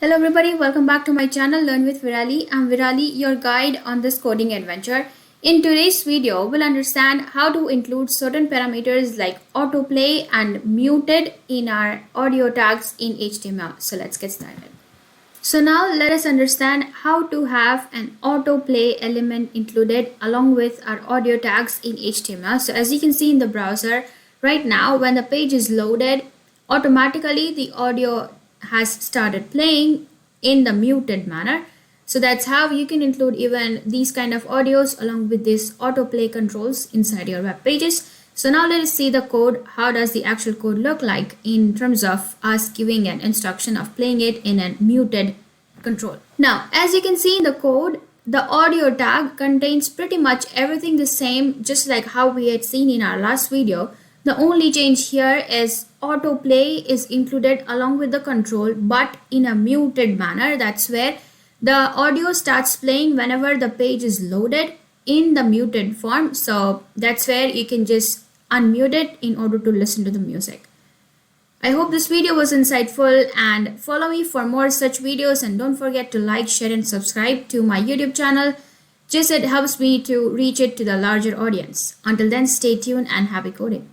Hello everybody, welcome back to my channel Learn with Virali. I'm Virali, your guide on this coding adventure. In today's video, we'll understand how to include certain parameters like autoplay and muted in our audio tags in HTML. So let's get started. So now let us understand how to have an autoplay element included along with our audio tags in HTML. So as you can see in the browser, right now when the page is loaded, automatically the audio has started playing in the muted manner. So that's how you can include even these kind of audios along with these autoplay controls inside your web pages. So now let us see the code. How does the actual code look like in terms of us giving an instruction of playing it in a muted control. Now, as you can see in the code, the audio tag contains pretty much everything the same, just like how we had seen in our last video. The only change here is autoplay is included along with the control, but in a muted manner. That's where the audio starts playing whenever the page is loaded in the muted form. So that's where you can just unmute it in order to listen to the music. I hope this video was insightful, and follow me for more such videos, and don't forget to like, share and subscribe to my YouTube channel. Just it helps me to reach it to the larger audience. Until then, stay tuned and happy coding.